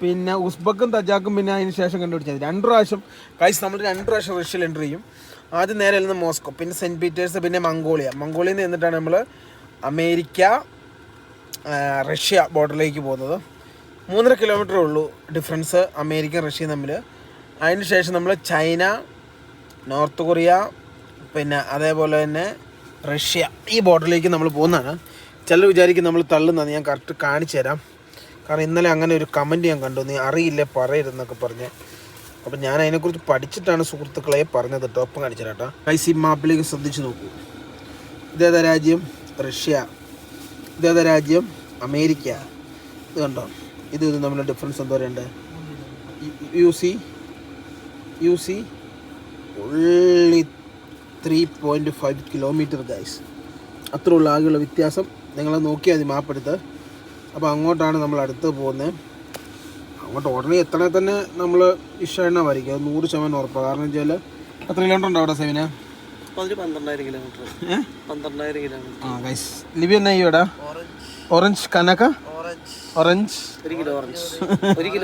പിന്നെ ഉസ്ബക്കും തജാക്കും. പിന്നെ അതിന് ശേഷം കണ്ടുപിടിച്ചത് 2 പ്രാവശ്യം ഗൈസ്. നമ്മൾ 2 പ്രാവശ്യം റഷ്യയിൽ എൻ്റർ ചെയ്യും. ആദ്യം നേരെ ചെല്ലുന്ന മോസ്കോ, പിന്നെ സെന്റ് പീറ്റേഴ്സ്, പിന്നെ മംഗോളിയയിൽ നിന്ന് എന്നിട്ടാണ് നമ്മൾ അമേരിക്ക, റഷ്യ ബോർഡറിലേക്ക് പോകുന്നത്. 3.5 കിലോമീറ്ററേ ഉള്ളൂ ഡിഫറൻസ് അമേരിക്ക റഷ്യയും തമ്മിൽ. അതിന് ശേഷം നമ്മൾ ചൈന, നോർത്ത് കൊറിയ, പിന്നെ അതേപോലെ തന്നെ റഷ്യ, ഈ ബോർഡറിലേക്ക് നമ്മൾ പോകുന്നതാണ്. ചിലർ വിചാരിക്കും നമ്മൾ തള്ളുന്നതാണ്. ഞാൻ കറക്റ്റ് കാണിച്ചു തരാം. കാരണം ഇന്നലെ അങ്ങനെ ഒരു കമൻറ്റ് ഞാൻ കണ്ടു, നീ അറിയില്ല പറയരുതെന്നൊക്കെ പറഞ്ഞ്. അപ്പം ഞാൻ അതിനെക്കുറിച്ച് പഠിച്ചിട്ടാണ് സുഹൃത്തുക്കളെ പറഞ്ഞത് കേട്ടോ. ഒപ്പം കാണിച്ചു തരാം കേട്ടോ. ഈ മാപ്പിലേക്ക് ശ്രദ്ധിച്ച് നോക്കൂ. ഇതേതാ രാജ്യം? റഷ്യ. ഇതേതാ രാജ്യം? അമേരിക്ക. ഇത് കണ്ടോ? ഇത് തമ്മിലുള്ള ഡിഫറൻസ് എന്താ പറയണ്ടേ? You see only 3.5 kilometre guys. അത്ര ഉള്ള ആകെയുള്ള വ്യത്യാസം. നിങ്ങൾ നോക്കിയാൽ മതി മാപ്പെടുത്ത്. അപ്പോൾ അങ്ങോട്ടാണ് നമ്മൾ അടുത്ത് പോകുന്നത്. അങ്ങോട്ട് ഉടനെ എത്തണേ തന്നെ നമ്മൾ ഇഷ്ടം വരിക 100% ഉറപ്പാണ്. കാരണം വെച്ചാൽ എത്ര കിലോമീറ്റർ ഉണ്ടോ അവിടെ സെവിന്? 12,000 കിലോമീറ്റർ. 12,000 കിലോമീറ്റർ. ഗൈസ് ലിവി എന്നാ ഇവിടെ ഓറഞ്ച് കനക ഓറഞ്ച് 1 കിലോ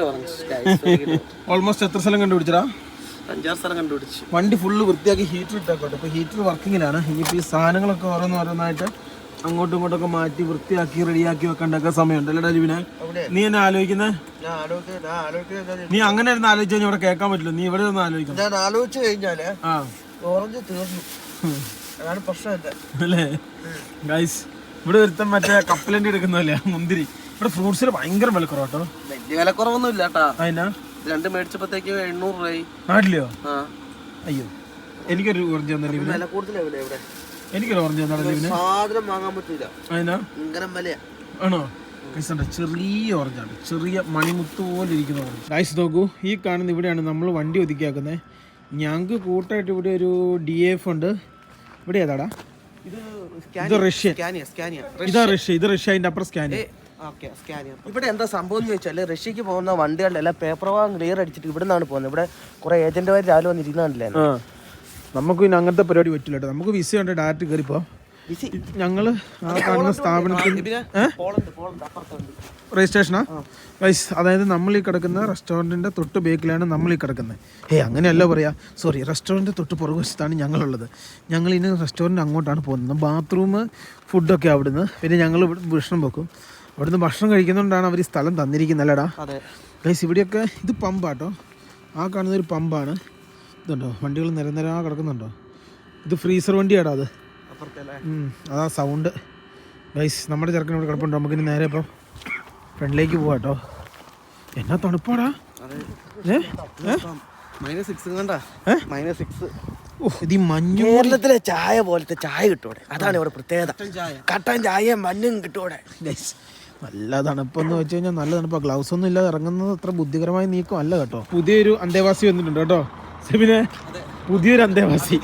ഓറഞ്ച്. ഓൾമോസ്റ്റ് എത്ര സ്ഥലം കണ്ടുപിടിച്ചടാ? 5-6 സ്ഥലം കണ്ടുപിടിച്ചു. വണ്ടി ഫുള്ള് വൃത്തിയാക്കി ഹീറ്റർ ഇട്ടാക്കോട്ടെ. ഇപ്പോൾ ഹീറ്റർ വർക്കിങ്ങിലാണ്. ഇനിയിപ്പോൾ ഈ സാധനങ്ങളൊക്കെ ഓരോന്നായിട്ട് അങ്ങോട്ടും ഇങ്ങോട്ടൊക്കെ മാറ്റി വൃത്തിയാക്കി റെഡിയാക്കി വെക്കേണ്ടൊക്കെ സമയമുണ്ട് അല്ലേടാ ലിവിനെ? നീ എന്നെ ആലോചിക്കുന്നത്? നീ അങ്ങനെ ഇരുന്ന് ആലോചിച്ച് കഴിഞ്ഞാൽ ഇവിടെ കേൾക്കാൻ പറ്റില്ല. നീ ഇവിടെ ഒന്ന് ആലോചിക്കണം. ഞാൻ ആലോചിച്ച് കഴിഞ്ഞാല് ഓറഞ്ച് തീർന്നു, അതാണ് പ്രശ്നം അല്ലേ ഗൈസ്? ഇവിടെ ഒരുത്തം മറ്റേ കപ്പലണ്ടി എടുക്കുന്നല്ലേ മുന്തിരി. ഇവിടെ ഫ്രൂട്ട്സിന് ഭയങ്കര വിലക്കുറവാട്ടോ. വലിയ വിലക്കുറവൊന്നും ഇല്ല കേട്ടാ. അതിനാ 2 മേടിച്ചപ്പോഴത്തേക്ക് 800 രൂപ. നാട്ടിലെയോ? അയ്യോ, എനിക്കൊരു ഓറഞ്ച് തന്നില്ല. വില കൂടുതലാണ് ഇവിടെ. എനിക്കൊരു ഓറഞ്ച് തന്നില്ല. സാധനം വാങ്ങാൻ പറ്റില്ല, അതിനാ ഭയങ്കര വിലയാ. ആണോ? ചെറിയ ഓറഞ്ചാണ്, ചെറിയ മണിമുത്ത് പോലെ ഇരിക്കുന്ന ഓറഞ്ച്. ഗൈസ് നോക്കൂ, ഈ കാണുന്ന ഇവിടെയാണ് നമ്മൾ വണ്ടി ഒതുക്കിയാക്കുന്നത്. ഞങ്ങൾക്ക് കൂട്ടായിട്ട് ഇവിടെ ഒരു DF ഉണ്ട്. ഇവിടെ ഏതാടാ? ഇത് റഷ്യ. ഇതാ റഷ്യ. ഇത് റഷ്യ. അതിന്റെ അപ്പുറം സ്കാനിയ. ഇവിടെ എന്താ സംഭവം എന്ന് വെച്ചാൽ, റഷ്യക്ക് പോകുന്ന വണ്ടികളുടെ എല്ലാം പേപ്പർ വാങ്ങാൻ ക്ലിയർ അടിച്ചിട്ട് ഇവിടെ നിന്നാണ് പോകുന്നത്. ഇവിടെ കുറെ ഏജന്റുമാർ രാവിലെ വന്നിരുന്നാണല്ലേ. നമുക്ക് പിന്നെ അങ്ങനത്തെ പരിപാടി പറ്റില്ല കേട്ടോ. നമുക്ക് വിസ ഉണ്ട്, ഡയറക്റ്റ് കയറിപ്പോ. ഞങ്ങള് ആ കാണുന്ന സ്ഥാപനത്തിൽ രജിസ്ട്രേഷനാ വൈസ്. അതായത് നമ്മൾ ഈ കിടക്കുന്ന റെസ്റ്റോറൻറ്റിൻ്റെ തൊട്ട് ബേക്കിലാണ് നമ്മൾ ഈ കിടക്കുന്നത്. അങ്ങനെയല്ല പറയാ, സോറി, റെസ്റ്റോറൻറ്റ് തൊട്ട് പുറകുവശത്താണ് ഞങ്ങളുള്ളത്. ഞങ്ങൾ ഇനി റെസ്റ്റോറൻറ്റ് അങ്ങോട്ടാണ് പോകുന്നത്. ബാത്റൂം, ഫുഡൊക്കെ അവിടുന്ന്. പിന്നെ ഞങ്ങൾ ഇവിടെ ഭക്ഷണം വെക്കും. അവിടുന്ന് ഭക്ഷണം കഴിക്കുന്നതുകൊണ്ടാണ് അവർ ഈ സ്ഥലം തന്നിരിക്കുന്നത് അല്ലേടാ ഗൈസ്? ഇവിടെയൊക്കെ ഇത് പമ്പാട്ടോ. ആ കാണുന്നൊരു പമ്പാണ്. ഇതുണ്ടോ വണ്ടികൾ നിരന്തരം കിടക്കുന്നുണ്ടോ? ഇത് ഫ്രീസർ വണ്ടിയാടാ അത്. അതാ സൗണ്ട് ഗൈസ്. നമ്മുടെ ചെറുക്കൻ ഇവിടെ കിടപ്പുണ്ട്. നമുക്കിനി നേരെ ഇപ്പോൾ ഫ്രണ്ടിലേക്ക് പോവാ കേട്ടോ. എന്നാ തണുപ്പാടാ. ഇത് ഈ മഞ്ഞ് കേരളത്തിലെ ചായ പോലത്തെ ചായ കിട്ടൂടെ, അതാണ് ഇവിടെ പ്രത്യേകത. കട്ടൻ ചായ മഞ്ഞും കിട്ടൂടെ ഗൈസ്. നല്ല തണുപ്പെന്ന് വെച്ച് കഴിഞ്ഞാൽ നല്ല തണുപ്പാണ്. ഗ്ലൗസ് ഒന്നും ഇല്ലാതെ ഇറങ്ങുന്നത് അത്ര ബുദ്ധികരമായ നീക്കം അല്ല കേട്ടോ. പുതിയൊരു അന്തേവാസി വന്നിട്ടുണ്ട് കേട്ടോ സെബിനെ. പുതിയൊരു അന്തേവാസി.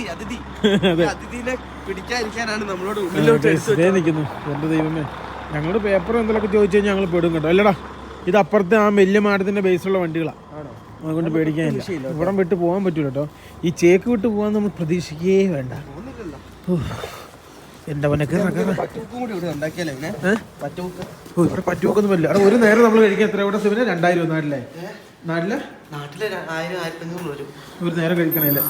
നിൽക്കുന്നു. എന്റെ ദൈവമേ, ഞങ്ങളുടെ പേപ്പർ എന്തെങ്കിലുമൊക്കെ ചോദിച്ചു കഴിഞ്ഞാൽ ഞങ്ങൾ പെടും കേട്ടോ. അല്ലടാ, ഇത് അപ്പുറത്തെ ആ വലിയ മാടത്തിന്റെ ബേസിലുള്ള വണ്ടികളാണ്. അതുകൊണ്ട് പേടിക്കാനില്ല. ഇവിടം വിട്ട് പോകാൻ പറ്റൂല കേട്ടോ. ഈ ചേക്ക് വിട്ട് പോകാൻ നമ്മൾ പ്രതീക്ഷിക്കേ വേണ്ട. എന്റെ ഇവിടെ പറ്റുമൊക്കൊന്നും പറ്റില്ല. അവിടെ ഒരു നേരം നമ്മൾ കഴിക്കാൻ എത്ര ഇവിടെ സെബിന്? 2000 രൂപ. നാട്ടിലെ 1000-1500 ഒരു നേരം കഴിക്കണല്ലേ?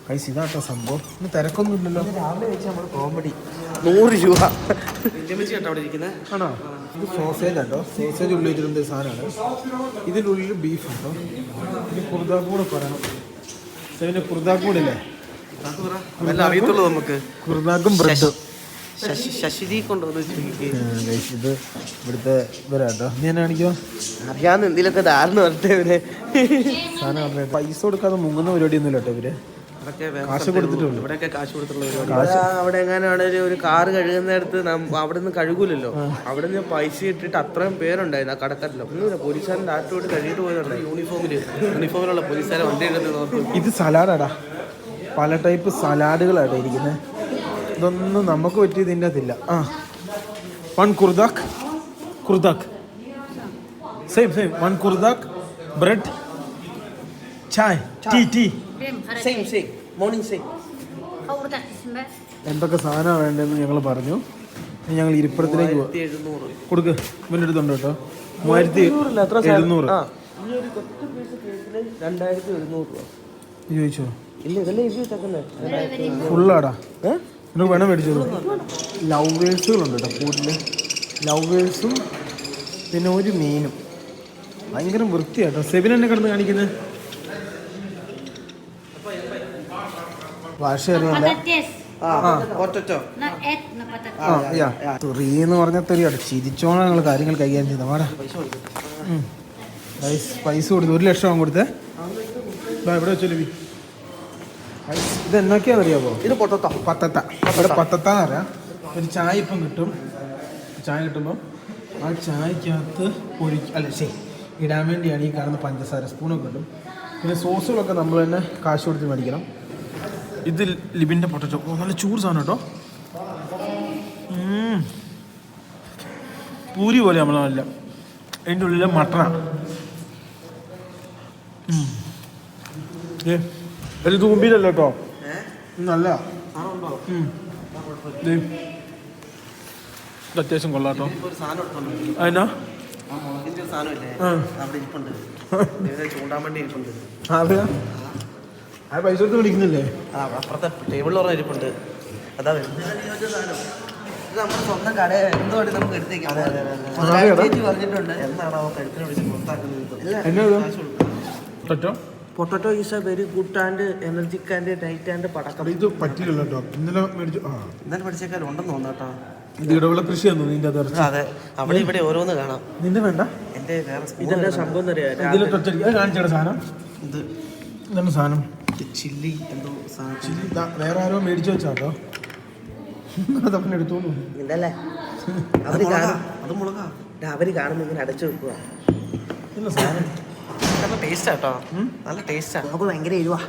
കൈസ് ഇതാട്ടോ സംഭവം. ഇന്ന് തിരക്കൊന്നും ഇല്ലല്ലോ. രാവിലെ വെച്ച് നമ്മൾ കോമഡി 100 രൂപ കേട്ടോ അവിടെ ഇരിക്കുന്നത്. ആണോ? ഇത് സോസേജ് ആട്ടോ. സോസേജ് ഉള്ളിൽ വെച്ചിട്ടുണ്ട് സാധനമാണ്. ഇതിനുള്ളിൽ ബീഫ് ഉണ്ടോ. ഇത് കുർദാക്ക് കൂടെ പറയണം. സെവിന് കുർദാക്ക് കൂടെ ഇല്ലേ? അറിയത്തുള്ളൂ നമുക്ക്. കുർദാക്കും ബ്രെഡും ശശിജി കൊണ്ടുവന്ന് ഇത് ഇവിടുത്തെ ഇവരാട്ടോ. നീ എന്നെ കാണിക്കോ? അറിയാവുന്ന എന്തെങ്കിലുമൊക്കെ ധാരണ വരട്ടെ ഇവര്. സാധനം പൈസ കൊടുക്കാതെ മുങ്ങുന്ന പരിപാടിയൊന്നും ഇല്ല ഇവര്. കാശ് കൊടുത്തിട്ടുണ്ട്. ഇവിടെയൊക്കെ കാശ് കൊടുത്തിട്ടുള്ള അവിടെ എങ്ങനെയാണെങ്കിൽ ഒരു കാറ് കഴുകുന്നിടത്ത് അവിടെ നിന്ന് കഴുകൂലല്ലോ. അവിടെ നിന്ന് പൈസ ഇട്ടിട്ട് അത്രയും പേരുണ്ടായിരുന്നു ആ കടക്കാരിലോ. ഒന്നുമില്ല, പോലീസുകാരൻ്റെ ആറ്റോട്ട് കഴുകിയിട്ട് പോയതുണ്ട്. യൂണിഫോമിലുള്ള പോലീസുകാരെ വണ്ടി എടുത്ത് നോക്കും. ഇത് സലാഡാടാ. പല ടൈപ്പ് സലാഡുകളാട്ടോ ഇരിക്കുന്നത്. ഇതൊന്നും നമുക്ക് പറ്റി ഇതിൻ്റെ അതില്ല. വൺ കുർദാക്ക് സെയിം വൺ കുർദാക്ക് ബ്രെഡ് ചായ ടീ എന്തൊക്കെ സാധനമാണ് വേണ്ടതെന്ന് ഞങ്ങൾ പറഞ്ഞു. ഞങ്ങൾ ഇരിപ്പിടത്തിലേക്ക് കൊടുക്ക്. ഇവൻ്റെ അടുത്തുണ്ട് കേട്ടോ. 3700. ചോദിച്ചോ? ഫുള്ളാടാ. നിനക്ക് വേണം മേടിച്ചത്. ലവേഴ്സുകളുണ്ട് കേട്ടോ കൂടുതൽ. ലവേഴ്സും പിന്നെ ഒരു മീനും. ഭയങ്കര വൃത്തിയാട്ടോ. സെബിൻ എന്നെ കിടന്ന് കാണിക്കുന്നത് ഭാഷ അറിയില്ല. തെറിയെന്ന് പറഞ്ഞാൽ തെറിയാട്ടോ. ചിരിച്ചോണ ഞങ്ങൾ കാര്യങ്ങൾ കൈകാര്യം ചെയ്ത പാടാ. പൈസ കൊടുത്തു. 1 ലക്ഷം കൊടുത്തേ. ഇവിടെ വെച്ചോ ലബി. ഇത് എന്നൊക്കെയാണെന്ന് അറിയാമോ? ഇത് പത്തത്ത. ഇവിടെ പത്തത്താന്ന് പറയാം. ഒരു ചായ ഇപ്പം കിട്ടും. ചായ കിട്ടുമ്പം ആ ചായക്കകത്ത് ഇടാൻ വേണ്ടിയാണ് ഈ കാണുന്ന പഞ്ചസാര സ്പൂണൊക്കെ കിട്ടും. പിന്നെ സോസുകളൊക്കെ നമ്മൾ തന്നെ കാശ് കൊടുത്ത് മേടിക്കണം. ഇത് ലിബിൻ്റെ പൊട്ടറ്റോ. നല്ല ചൂട് സാധനം കേട്ടോ. പൂരി പോലെ നമ്മൾ നല്ല. അതിൻ്റെ ഉള്ളിൽ മട്ടനാണ്. ഒരു തൂമ്പിയിലല്ലോ കേട്ടോ. നല്ല അത്യാവശ്യം കൊള്ളാട്ടോ. അതിനാ അതെ. ആ പൈസ കൊടുത്ത് മേടിക്കുന്നില്ലേ? അപ്പുറത്തെ ടേബിളിൽ പറഞ്ഞ ഇരിപ്പുണ്ട്. അതാ നമ്മുടെ സ്വന്തം കട എന്തുകൊണ്ട് നമുക്ക് എടുത്തേക്കാം. പറഞ്ഞിട്ടുണ്ട് എന്നാണ് കഴുത്തിന് വിളിച്ച് പുറത്താക്കുന്നത്. Potato is a very good and energic and tight and പടക്കം. ഇത് പറ്റില്ലല്ലോ കേട്ടോ. ഇന്നലെ പഠിച്ചേക്കാൾ ഉണ്ടെന്ന് തോന്നുന്നു കേട്ടോ. ഇത് ഇടവിള കൃഷിയാണോ നിന്റെ? അതെ, അവിടെ ഇവിടെ ഓരോന്ന് കാണാം. നിന്റെ വേണ്ട. എന്റെ ഇതെന്താ സംഭവം കാണിച്ചേടാ സാധനം. ഇത് എന്താണ് സാധനം? ചില്ലി എന്തോ ചില്ലി. വേറെ ആരോ മേടിച്ചു വെച്ചാട്ടോ. അതപ്പനെ എടുത്തോളൂ. ഇതല്ലേ അവര് കാണും. അത് മുളകാ. അവര് കാണുമ്പോ ഇങ്ങനെ അടച്ചു വെക്കുക. സാധനം നല്ല ടേസ്റ്റ് ആട്ടോ. നല്ല ടേസ്റ്റാ. നമുക്ക് ഭയങ്കര എരിവാ.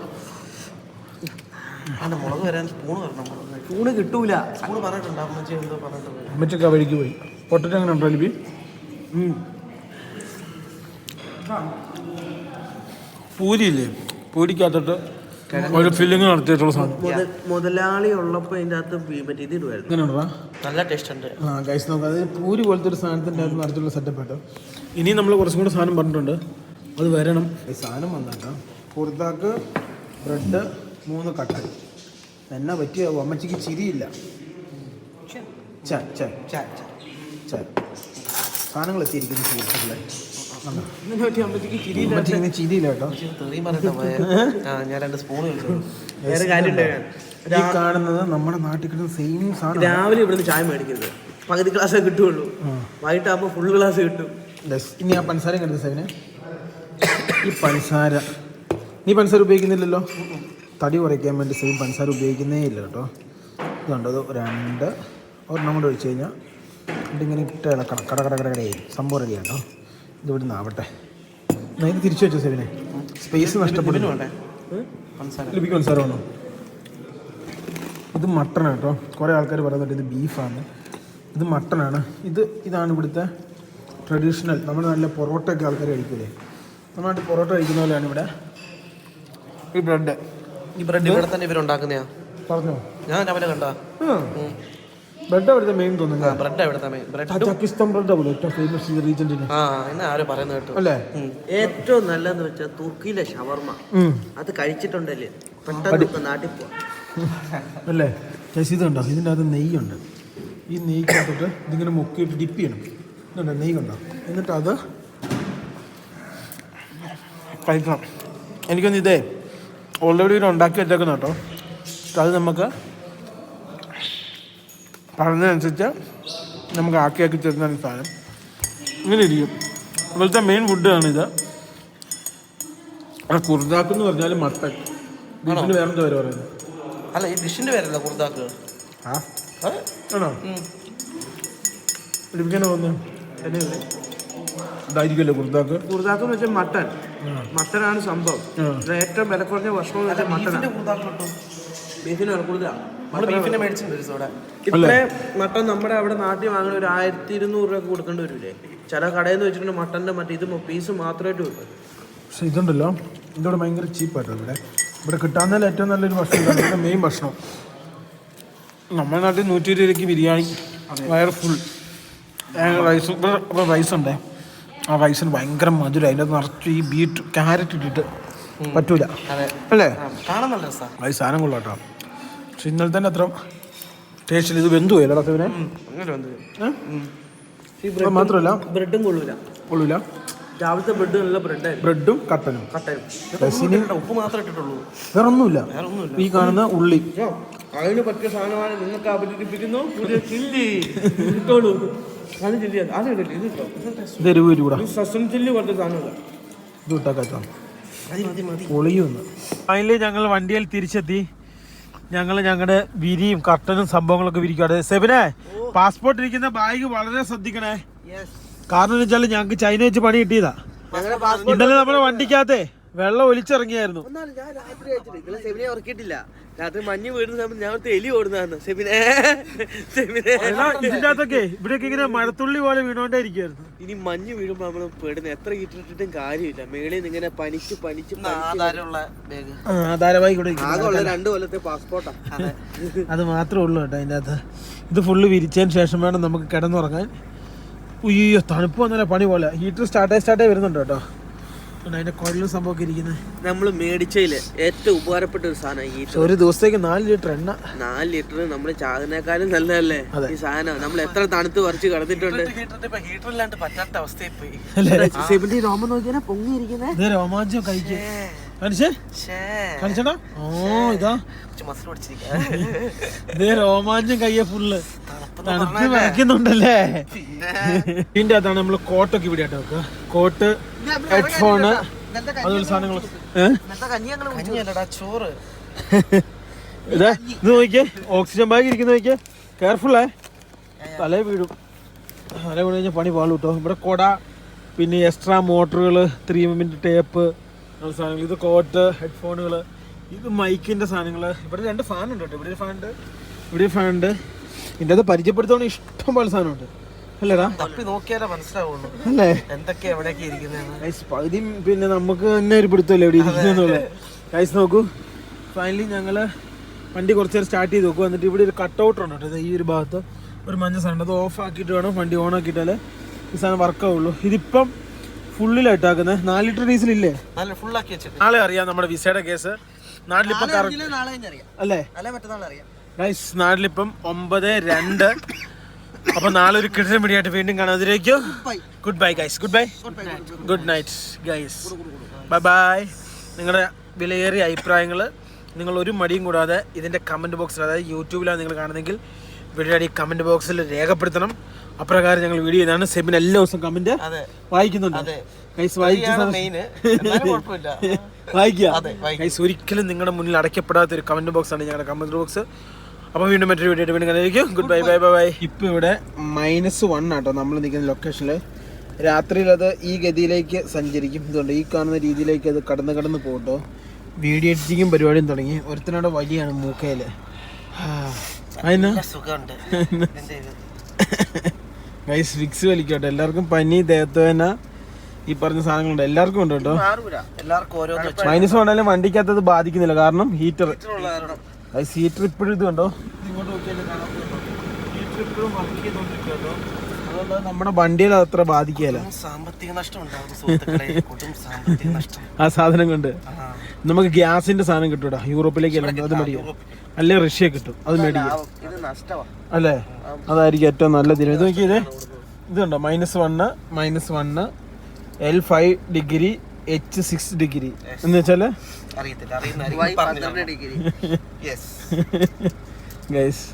മുളക് വരാൻ സ്പൂണ് വരണം. സ്പൂണ് കിട്ടൂല. സ്പൂണ് പറഞ്ഞിട്ടുണ്ട്. അമ്മച്ചി എന്തോ പറഞ്ഞിട്ടുണ്ട്. അമ്മച്ചൊക്കെ വഴിക്ക് പോയി. പൊട്ടറ്റോ എങ്ങനെ ഉണ്ടോ ലിബി? പൂരിയില്ലേ? പൂരിക്കകത്തോട്ട് ഒരു ഫില്ലിങ് നടത്തിയിട്ടുള്ള സാധനം. മുതലാളി ഉള്ളപ്പോ ഇതിന്റെ അകത്ത് മറ്റേ ഇത് ഇടുവായിരുന്നു. എങ്ങനെയുണ്ടാ? നല്ല ടേസ്റ്റ് ഉണ്ട്. ഗൈസ് നോക്കാം. അത് പൂരി പോലത്തെ ഒരു സാധനത്തിൻ്റെ അകത്ത് നിറച്ചുള്ള സെറ്റപ്പ് ആട്ടോ. ഇനി നമ്മൾ കുറച്ചും കൂടെ സാധനം പറഞ്ഞിട്ടുണ്ട്. അത് വരണം. സാധനം വന്നേക്കാം. കുർദാക്ക് ബ്രെഡ് 3 കട്ട്. എന്നാ പറ്റിയ അമ്മച്ചിക്ക് ചിരിയില്ല. സാധനങ്ങൾ എത്തിയിരിക്കുന്നു സുഹൃത്തുക്കളെ. ചിരിയില്ല കേട്ടോ. ഞാൻ 2 സ്പൂൺ ഈ കാണുന്നത് നമ്മുടെ നാട്ടിൽ കിട്ടുന്ന സെയിം സാധനം. രാവിലെ ഇവിടുന്ന് ചായ മേടിക്കരുത്. പകുതി ഗ്ലാസ് കിട്ടുള്ളൂ. വൈകിട്ടാകുമ്പോൾ ഫുൾ ഗ്ലാസ് കിട്ടും. ഇനി ആ പഞ്ചസാര കണ്ടത് സേവനെ. ഈ പഞ്ചസാര നീ പഞ്ചസാര ഉപയോഗിക്കുന്നില്ലല്ലോ. തടി കുറയ്ക്കാൻ വേണ്ടി സെയിം പഞ്ചസാര ഉപയോഗിക്കുന്നേ ഇല്ല കേട്ടോ. ഇതുണ്ടോ? 2 ഒരെണ്ണം കൂടെ ഒഴിച്ച് കഴിഞ്ഞാൽ ഇതിങ്ങനെ ഇട്ട് ഇളക്കണം. കടകടകടകടയായി സംഭവം റെഡി കേട്ടോ. ഇത് ഇവിടെ നിന്നാവട്ടെ. ഇത് തിരിച്ചു വെച്ചോ സേവിനെ. സ്പേസ് നഷ്ടപ്പെടുന്നു. ലിപിക്ക് പഞ്ചസാര വേണോ? ഇത് മട്ടനാണ് കേട്ടോ. കുറേ ആൾക്കാർ പറയുന്നുണ്ട് ഇത് ബീഫാണ്. ഇത് മട്ടനാണ്. ഇതാണ് ഇവിടുത്തെ ട്രഡീഷണൽ. നമ്മൾ നല്ല പൊറോട്ടയൊക്കെ ആൾക്കാർ കഴിക്കൂലേ? നമ്മുടെ നാട്ടിൽ പൊറോട്ട കഴിക്കുന്ന പോലെയാണ് ഇവിടെ ഈ ബ്രെഡ്. ഈ ബ്രെഡ് ഇവിടെ തന്നെ ഇവരുണ്ടാക്കുന്നതാ. പറഞ്ഞോ? ഞാൻ രാവിലെ കണ്ടാ. ബ്രെഡ് അവിടുത്തെ മെയിൻ തോന്നുന്നു. ബ്രെഡ് എവിടുത്തെ മെയിൻ ബ്രെഡ് പാകിസ്ഥാൻ ബ്രെഡ് ആവുമല്ലോ ഏറ്റവും ഫേമസ് ഈ റീജിയനിൽ. എന്ന് ആരും പറയുന്നത് കേട്ടോ അല്ലേ? ഏറ്റവും നല്ലതെന്ന് വെച്ചാൽ തുർക്കിയിലെ ഷവർമ. അത് കഴിച്ചിട്ടുണ്ടല്ലേ പെട്ടെന്ന് നാട്ടിൽ പോവാം അല്ലേ? ഇതുണ്ടോ? ഇതിൻ്റെ അകത്ത് നെയ്യുണ്ട്. ഈ നെയ്ക്കകത്തോട്ട് ഇതിങ്ങനെ മുക്കിയിട്ട് ഡിപ്പ് ചെയ്യണം. ഇതുണ്ടോ നെയ്യുണ്ടോ? എന്നിട്ട് അത് കഴിക്കണം. എനിക്കൊന്ന് ഇതേ ഓൾറെഡി ഇവിടെ ഉണ്ടാക്കി വെച്ചേക്കുന്ന കേട്ടോ. അത് നമുക്ക് പറഞ്ഞതനുസരിച്ച് നമുക്ക് ആക്കി തരുന്ന സാധനം ഇങ്ങനെ ഇരിക്കും. ഇവിടുത്തെ മെയിൻ ഫുഡാണിത്. കുർദാക്കെന്ന് പറഞ്ഞാൽ മട്ടൻ. ബീഫിന് വേറെന്താ പേര് പറയുന്നത്? അല്ല, ഈ ഡിഷിന്റെ പേരല്ല കുർദാക്ക്. ആണോ? ഇടിപ്പിക്കാനോ വന്നു ഇതായിരിക്കുമല്ലോ കുർദാക്ക്. കുർദാക്ക് എന്ന് വെച്ചാൽ മട്ടൻ. മട്ടനാണ് സംഭവം. ഏറ്റവും വില കുറഞ്ഞ ഭക്ഷണം എന്ന് വെച്ചാൽ മട്ടൻ. ബീഫിന് വില കൂടുതലാണ്. ബീഫിനെ മേടിച്ചിട്ടുണ്ട്. ഇത്രയും മട്ടൻ നമ്മുടെ അവിടെ നാട്ടിൽ വാങ്ങുന്ന ഒരു 1200 രൂപ കൊടുക്കേണ്ടി വരില്ലേ? ചില കടയിൽ നിന്ന് വെച്ചിട്ടുണ്ട് മട്ടൻ്റെ മറ്റേ ഇത് പീസ് മാത്രമായിട്ട് കിട്ടും. പക്ഷെ ഇതുണ്ടല്ലോ, ഇതിവിടെ ഭയങ്കര ചീപ്പായിട്ടോ. ഇവിടെ കിട്ടാവുന്നതിൽ ഏറ്റവും നല്ലൊരു ഭക്ഷണം, മെയിൻ ഭക്ഷണം. നമ്മുടെ നാട്ടിൽ 120 രൂപയ്ക്ക് ബിരിയാണി, വയർ ഫുൾ. റൈസ് ഇവിടെ റൈസുണ്ടേ, ആ റൈസിന് ഭയങ്കര മധുരം. അതിൻ്റെ നിറച്ച് ഈ ബീറ്റ് ക്യാരറ്റ് ഇട്ടിട്ട് പറ്റൂല അല്ലേ? കാണാൻ നല്ല രസമാണ്. അത് സാധനം കൊള്ളാട്ടോ. പക്ഷെ ഇന്നലെ തന്നെ അത്ര ടേസ്റ്റിൽ ഇത് വെന്തു പോയല്ലോ ഇവനെ. മാത്രമല്ല ബ്രെഡും കൊള്ളൂല. രാവിലത്തെ ബ്രെഡ് നല്ല ബ്രെഡും കട്ടനും ഉപ്പ് മാത്രമേ ഇട്ടിട്ടുള്ളൂ. വേറെ ഒന്നുമില്ല. ഈ കാണുന്ന ഉള്ളി അതിന് പറ്റിയ സാധനമാണ്. നിങ്ങൾക്ക് അവതരിപ്പിക്കുന്നു പുതിയ ചില്ലി. ഇട്ടോളൂ. അത് ചില്ലി. സസ്യം ചില്ലി പോലത്തെ സാധനമല്ല. ഇത് ഇട്ടാക്കാത്ത പൊളിയൊന്ന്. ഫൈനലി ഞങ്ങൾ വണ്ടിയിൽ തിരിച്ചെത്തി. ഞങ്ങളുടെ വിരിയും കർട്ടനും സംഭവങ്ങളൊക്കെ വിരിക്കുകയാണ്. സെബിനെ, പാസ്പോർട്ട് ഇരിക്കുന്ന ബാഗ് വളരെ ശ്രദ്ധിക്കണേ. കാരണം എന്ന് വെച്ചാൽ ഞങ്ങൾക്ക് ചൈന വെച്ച് പണി കിട്ടിയതാ. ഇന്നലെ നമ്മുടെ വണ്ടിക്കകത്തെ വെള്ളം ഒലിച്ചിറങ്ങിയായിരുന്നു. രാത്രി മഞ്ഞ് വീടുന്ന സമയത്ത് ഞാൻ എലി ഓടുന്നതാണ്. ഇതിന്റെ അകത്തൊക്കെ ഇവിടെയൊക്കെ ഇങ്ങനെ മഴത്തുള്ളി പോലെ വീണോണ്ടേ ഇരിക്കുവായിരുന്നു. ഇനി മഞ്ഞ് വീഴുമ്പോ നമ്മള് പേടുന്ന എത്ര ഹീറ്ററിട്ടിട്ടും കാര്യമില്ല. മേളിൽ നിന്ന് ഇങ്ങനെ പനിച്ച് ആധാരമായി കൂടെ 2 കൊല്ലത്തെ പാസ്പോർട്ടാ. അത് മാത്രമേ ഉള്ളൂ കേട്ടോ അതിൻ്റെ അകത്ത്. ഇത് ഫുള്ള് വിരിച്ചതിന് ശേഷം വേണം നമുക്ക് കിടന്നുറങ്ങാൻ. ഉയ്യോ, തണുപ്പ് വന്നാലേ പണി പോലെ. ഹീറ്റർ സ്റ്റാർട്ടായി വരുന്നുണ്ട് കേട്ടോ. അതിന്റെ കുഴലും സംഭവമൊക്കെ ഇരിക്കുന്നത് നമ്മൾ മേടിച്ചതില് ഏറ്റവും ഉപകാരപ്പെട്ട ഒരു സാധനം. ഒരു ദിവസത്തേക്ക് 4 ലിറ്റർ എണ്ണ. 4 ലിറ്റർ നമ്മൾ ചാകുന്നേക്കാളും നല്ലതല്ലേ ഈ സാധനം. നമ്മൾ എത്ര തണുത്ത് കുറച്ച് കിടന്നിട്ടുണ്ട്. ഹീറ്ററില്ലാണ്ട് പറ്റാത്ത അവസ്ഥയിൽ പോയി. രോമം നോക്കിയാ പൊങ്ങിയിരിക്കുന്നത്. രോമാഞ്ചം കഴിക്കുക കളിച്ചടാ. ഓ ഇതാ ഇതേ രോമാഞ്ചം കയ്യ ഫുള്ള് തണുത്ത് വിറയ്ക്കുന്നുണ്ടല്ലേ. ഇതിന്റെ അകത്താണ് നമ്മള് കോട്ടൊക്കെ ഇവിടെ ആയിട്ട് വെക്കുക. കോട്ട്, ഹെഡ്ഫോണ്, അതുപോലെ സാധനങ്ങൾ. ചോറ് ഇതാ ഇത് നോക്കിയേ. ഓക്സിജൻ ബാഗ് ഇരിക്കുന്ന നോക്കിയേ. കെയർഫുള്ളേ, തലേ വീഴും. തല വീണ് കഴിഞ്ഞാൽ പണി പാളു കേട്ടോ. ഇവിടെ കൊട, പിന്നെ എക്സ്ട്രാ മോട്ടറുകൾ, 3mm ടേപ്പ് സാധനങ്ങൾ. ഇത് കോട്ട്, ഹെഡ്ഫോണുകൾ, ഇത് മൈക്കിന്റെ സാധനങ്ങൾ. ഇവിടെ 2 ഫാൻ ഉണ്ട് കേട്ടോ. ഇവിടെ ഒരു ഫാൻ ഉണ്ട്, ഇവിടെ ഒരു ഫാൻ ഉണ്ട്. ഇതിൻ്റെ അത് പരിചയപ്പെടുത്തോണ്ട് ഇഷ്ടം പോലെ സാധനമുണ്ട് അല്ലേടാ. നോക്കിയാലേ മനസ്സിലാവുള്ളൂ അല്ലേ എന്തൊക്കെയാ എവിടെയൊക്കെ ഇരിക്കുന്നത്. പകുതി പിന്നെ നമുക്ക് തന്നെ ഒരു പിടുത്തല്ലേ എവിടെ ഇരിക്കുന്നുള്ള. ഗൈസ് നോക്കൂ, ഫൈനലി ഞങ്ങള് വണ്ടി കുറച്ച് നേരം സ്റ്റാർട്ട് ചെയ്ത് നോക്കും. എന്നിട്ട് ഇവിടെ ഒരു കട്ട് ഔട്ടർ ഉണ്ട് കേട്ടോ. ഈ ഒരു ഭാഗത്ത് ഒരു മഞ്ഞ സാധനം, അത് ഓഫ് ആക്കിയിട്ട് വേണം വണ്ടി ഓൺ ആക്കിയിട്ടാലേ ഈ സാധനം വർക്കാവുള്ളൂ. ഇതിപ്പം ഫുള്ളിലായിട്ടാക്കുന്നത്. 4 ലിറ്റർ ഡീസൽ ഇല്ലേ? നാളെ അറിയാം നമ്മുടെ വിസയുടെ കേസ്. നാട്ടിലിപ്പം അല്ലേ ഗൈസ്, നാട്ടിലിപ്പം 9:02. അപ്പൊ നാളെ ഒരു കിടന്ന പിടിയായിട്ട് വീണ്ടും കാണാം. അതിലേക്കും good bye guys. Good night guys. Bye. നിങ്ങളുടെ വിലയേറിയ അഭിപ്രായങ്ങൾ നിങ്ങൾ ഒരു മടിയും കൂടാതെ ഇതിന്റെ കമന്റ് ബോക്സിൽ, അതായത് യൂട്യൂബിലാണ് നിങ്ങൾ കാണുന്നെങ്കിൽ വീഡിയോയുടെ ഈ കമന്റ് ബോക്സിൽ രേഖപ്പെടുത്തണം. അപ്രകാരം ഞങ്ങൾ വീഡിയോ ചെയ്താണ്. സെബിൻ എല്ലാ ദിവസവും കമന്റ് വായിക്കുന്നുണ്ട്. ഒരിക്കലും നിങ്ങളുടെ മുന്നിൽ അടയ്ക്കപ്പെടാത്ത ഒരു കമന്റ് ബോക്സ് ആണ് ഞങ്ങളുടെ കമന്റ് ബോക്സ്. അപ്പോൾ വീണ്ടും മറ്റൊരു വീഡിയോ വീണ്ടും കാണാം. Good bye. ഇപ്പം ഇവിടെ -1 ആട്ടോ നമ്മൾ നിൽക്കുന്ന ലൊക്കേഷനിൽ. രാത്രിയിൽ അത് ഈ ഗതിയിലേക്ക് സഞ്ചരിക്കും. ഇതുകൊണ്ട് ഈ കാണുന്ന രീതിയിലേക്ക് അത് കടന്ന് പോകട്ടോ. വീഡിയോ എഡിറ്റിങ്ങും പരിപാടിയും തുടങ്ങി. ഒരുത്തനോടെ വലിയാണ് മൂക്കയില്. ഗൈസ് വിക്സ് വലിക്കോട്ടെ. എല്ലാവർക്കും പനി, ദേഹത്തുവേദന, ഈ പറഞ്ഞ സാധനങ്ങളുണ്ട്. എല്ലാവർക്കും ഉണ്ട് കേട്ടോ. -1 ആണെങ്കിലും വണ്ടിക്കകത്ത് ബാധിക്കുന്നില്ല. കാരണം ഹീറ്റർ ഇപ്പോഴും ഇത് കണ്ടോ. ഇങ്ങോട്ട് നോക്കിയാലും കാണാം. ജനറേറ്റർ ഇപ്പോഴും വർക്ക് ചെയ്തോണ്ടിരിക്കുമല്ലോ. അതുകൊണ്ട് നമ്മുടെ വണ്ടിയിൽ അത്ര ബാധിക്കുകയല്ല. സാമ്പത്തിക നഷ്ടം ഉണ്ടാകും സുഹൃത്തുക്കളെ, സാമ്പത്തിക നഷ്ടം. ആ സാധനം കൊണ്ട് നമുക്ക് ഗ്യാസിന്റെ സാധനം കിട്ടൂടാ യൂറോപ്പിലേക്ക് അല്ല, അത് മേടിക്കാം. അല്ലെ റഷ്യ കിട്ടും, അത് മേടിക്കാം അല്ലേ? അതായിരിക്കും ഏറ്റവും നല്ല തീരുമാനം. ഇത് നോക്കിയതേ, ഇതുണ്ടോ -1 L5 ഡിഗ്രി H6 ഡിഗ്രി എന്ന് വെച്ചാല് ഗൈസ്